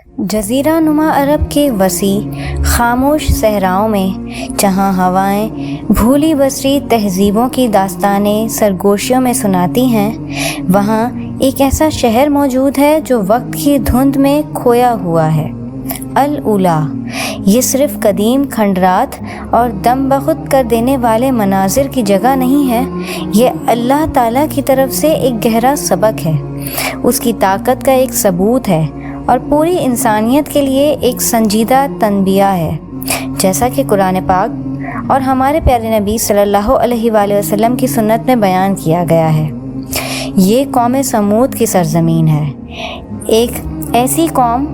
جزیرہ نما عرب کے وسیع خاموش صحراؤں میں جہاں ہوائیں بھولی بسری تہذیبوں کی داستانیں سرگوشیوں میں سناتی ہیں، وہاں ایک ایسا شہر موجود ہے جو وقت کی دھند میں کھویا ہوا ہے۔ الاولیٰ یہ صرف قدیم کھنڈرات اور دم بخود کر دینے والے مناظر کی جگہ نہیں ہے، یہ اللہ تعالیٰ کی طرف سے ایک گہرا سبق ہے، اس کی طاقت کا ایک ثبوت ہے اور پوری انسانیت کے لیے ایک سنجیدہ تنبیہ ہے، جیسا کہ قرآن پاک اور ہمارے پیارے نبی صلی اللہ علیہ وآلہ وسلم کی سنت میں بیان کیا گیا ہے۔ یہ قوم سمود کی سرزمین ہے، ایک ایسی قوم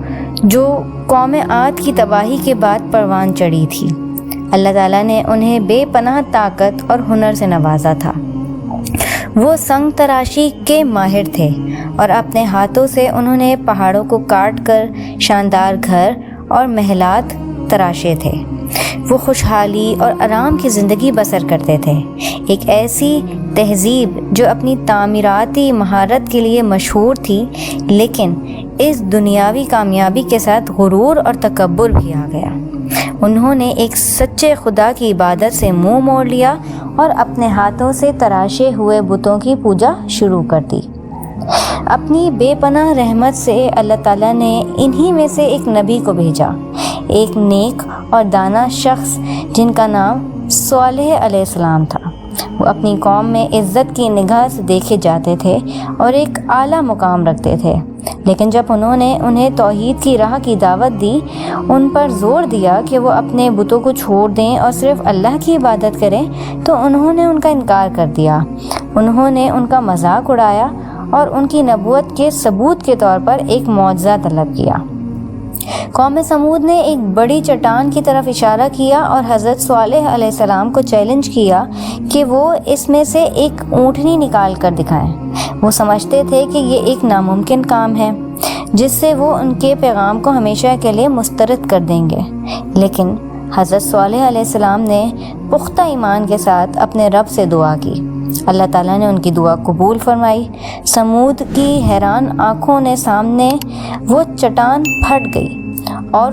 جو قوم عاد کی تباہی کے بعد پروان چڑھی تھی۔ اللہ تعالیٰ نے انہیں بے پناہ طاقت اور ہنر سے نوازا تھا۔ وہ سنگ تراشی کے ماہر تھے اور اپنے ہاتھوں سے انہوں نے پہاڑوں کو کاٹ کر شاندار گھر اور محلات تراشے تھے۔ وہ خوشحالی اور آرام کی زندگی بسر کرتے تھے، ایک ایسی تہذیب جو اپنی تعمیراتی مہارت کے لیے مشہور تھی، لیکن اس دنیاوی کامیابی کے ساتھ غرور اور تکبر بھی آ گیا۔ انہوں نے ایک سچے خدا کی عبادت سے منہ موڑ لیا اور اپنے ہاتھوں سے تراشے ہوئے بتوں کی پوجا شروع کر دی۔ اپنی بے پناہ رحمت سے اللہ تعالیٰ نے انہی میں سے ایک نبی کو بھیجا، ایک نیک اور دانا شخص جن کا نام صالح علیہ السلام تھا۔ وہ اپنی قوم میں عزت کی نگاہ سے دیکھے جاتے تھے اور ایک اعلیٰ مقام رکھتے تھے، لیکن جب انہوں نے انہیں توحید کی راہ کی دعوت دی، ان پر زور دیا کہ وہ اپنے بتوں کو چھوڑ دیں اور صرف اللہ کی عبادت کریں، تو انہوں نے ان کا انکار کر دیا۔ انہوں نے ان کا مذاق اڑایا اور ان کی نبوت کے ثبوت کے طور پر ایک معجزہ طلب کیا۔ قوم سمود نے ایک بڑی چٹان کی طرف اشارہ کیا اور حضرت صالح علیہ السلام کو چیلنج کیا کہ وہ اس میں سے ایک اونٹنی نکال کر دکھائیں۔ وہ سمجھتے تھے کہ یہ ایک ناممکن کام ہے جس سے وہ ان کے پیغام کو ہمیشہ کے لیے مسترد کر دیں گے، لیکن حضرت صالح علیہ السلام نے پختہ ایمان کے ساتھ اپنے رب سے دعا کی۔ اللہ تعالیٰ نے ان کی دعا قبول فرمائی۔ سمود کی حیران آنکھوں نے سامنے وہ چٹان پھٹ گئی اور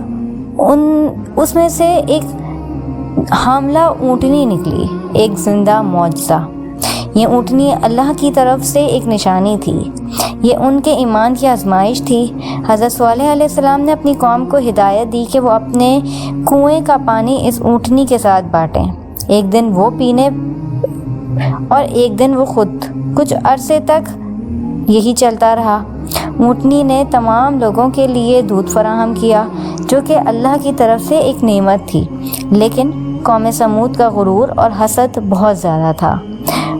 اس میں سے ایک حاملہ اونٹنی نکلی، ایک زندہ معجزہ۔ یہ اونٹنی اللہ کی طرف سے ایک نشانی تھی، یہ ان کے ایمان کی آزمائش تھی۔ حضرت صالح علیہ السلام نے اپنی قوم کو ہدایت دی کہ وہ اپنے کنویں کا پانی اس اونٹنی کے ساتھ بانٹیں، ایک دن وہ پینے اور ایک دن وہ خود۔ کچھ عرصے تک یہی چلتا رہا۔ اونٹنی نے تمام لوگوں کے لیے دودھ فراہم کیا، جو کہ اللہ کی طرف سے ایک نعمت تھی، لیکن قوم سمود کا غرور اور حسد بہت زیادہ تھا۔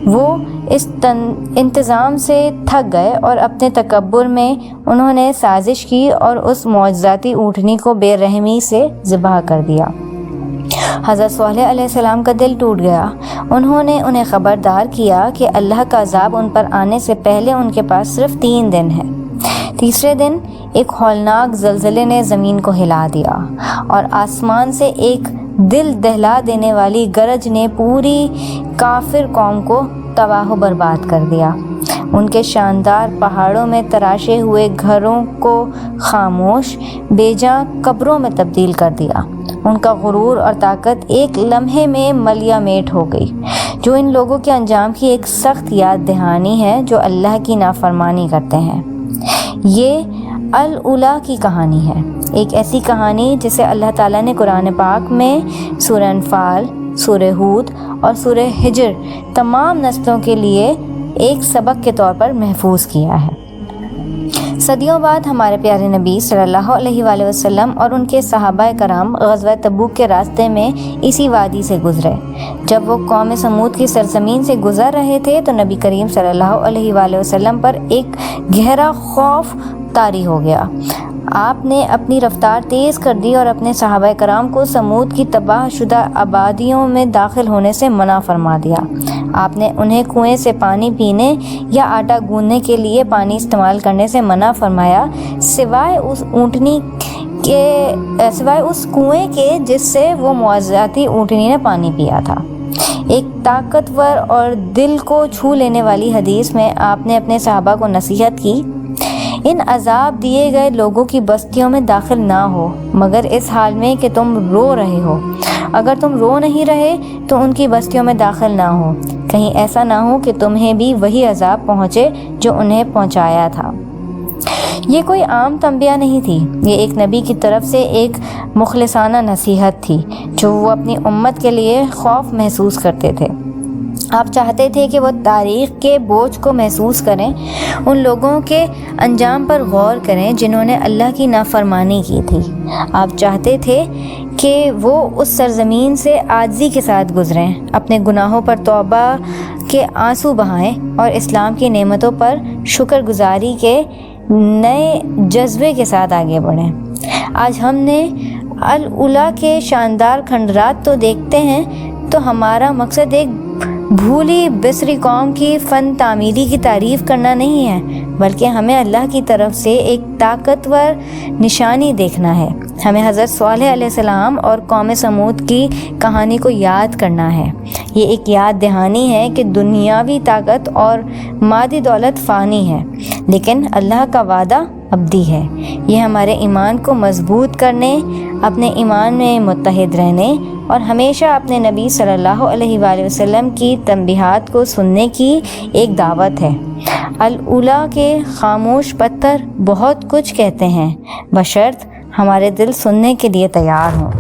وہ اس انتظام سے تھک گئے اور اپنے تکبر میں انہوں نے سازش کی اور اس معجزاتی اونٹنی کو بے رحمی سے ذبح کر دیا۔ حضرت صالح علیہ السلام کا دل ٹوٹ گیا۔ انہوں نے انہیں خبردار کیا کہ اللہ کا عذاب ان پر آنے سے پہلے ان کے پاس صرف 3 دن ہے۔ تیسرے دن ایک ہولناک زلزلے نے زمین کو ہلا دیا اور آسمان سے ایک دل دہلا دینے والی گرج نے پوری کافر قوم کو تباہ و برباد کر دیا۔ ان کے شاندار پہاڑوں میں تراشے ہوئے گھروں کو خاموش بے جاں قبروں میں تبدیل کر دیا۔ ان کا غرور اور طاقت ایک لمحے میں ملیا میٹ ہو گئی، جو ان لوگوں کے انجام کی ایک سخت یاد دہانی ہے جو اللہ کی نافرمانی کرتے ہیں۔ یہ الاولیٰ کی کہانی ہے، ایک ایسی کہانی جسے اللہ تعالیٰ نے قرآن پاک میں سورہ انفال، سورہ ہود اور سورہ ہجر تمام نسلوں کے لیے ایک سبق کے طور پر محفوظ کیا ہے۔ صدیوں بعد ہمارے پیارے نبی صلی اللہ علیہ وآلہ وسلم اور ان کے صحابہ کرام غزوہ تبوک کے راستے میں اسی وادی سے گزرے۔ جب وہ قوم سمود کی سرزمین سے گزر رہے تھے تو نبی کریم صلی اللہ علیہ وآلہ وسلم پر ایک گہرا خوف طاری ہو گیا۔ آپ نے اپنی رفتار تیز کر دی اور اپنے صحابہ کرام کو سمود کی تباہ شدہ آبادیوں میں داخل ہونے سے منع فرما دیا۔ آپ نے انہیں کنویں سے پانی پینے یا آٹا گوندنے کے لیے پانی استعمال کرنے سے منع فرمایا، سوائے اس کنویں کے جس سے وہ معجزاتی اونٹنی نے پانی پیا تھا۔ ایک طاقتور اور دل کو چھو لینے والی حدیث میں آپ نے اپنے صحابہ کو نصیحت کی، ان عذاب دیے گئے لوگوں کی بستیوں میں داخل نہ ہو مگر اس حال میں کہ تم رو رہے ہو۔ اگر تم رو نہیں رہے تو ان کی بستیوں میں داخل نہ ہو، کہیں ایسا نہ ہو کہ تمہیں بھی وہی عذاب پہنچے جو انہیں پہنچایا تھا۔ یہ کوئی عام تنبیہ نہیں تھی، یہ ایک نبی کی طرف سے ایک مخلصانہ نصیحت تھی جو وہ اپنی امت کے لیے خوف محسوس کرتے تھے۔ آپ چاہتے تھے کہ وہ تاریخ کے بوجھ کو محسوس کریں، ان لوگوں کے انجام پر غور کریں جنہوں نے اللہ کی نافرمانی کی تھی۔ آپ چاہتے تھے کہ وہ اس سرزمین سے عاجزی کے ساتھ گزریں، اپنے گناہوں پر توبہ کے آنسو بہائیں اور اسلام کی نعمتوں پر شکر گزاری کے نئے جذبے کے ساتھ آگے بڑھیں۔ آج ہم نے الاولیاء کے شاندار کھنڈرات تو دیکھتے ہیں، تو ہمارا مقصد ایک بھولی بسری قوم کی فن تعمیری کی تعریف کرنا نہیں ہے، بلکہ ہمیں اللہ کی طرف سے ایک طاقتور نشانی دیکھنا ہے۔ ہمیں حضرت صالح علیہ السلام اور قوم سمود کی کہانی کو یاد کرنا ہے۔ یہ ایک یاد دہانی ہے کہ دنیاوی طاقت اور مادی دولت فانی ہے، لیکن اللہ کا وعدہ ابدی ہے۔ یہ ہمارے ایمان کو مضبوط کرنے، اپنے ایمان میں متحد رہنے اور ہمیشہ اپنے نبی صلی اللہ علیہ وآلہ وسلم کی تنبیہات کو سننے کی ایک دعوت ہے۔ الاولیاء کے خاموش پتھر بہت کچھ کہتے ہیں، بشرط ہمارے دل سننے کے لیے تیار ہوں۔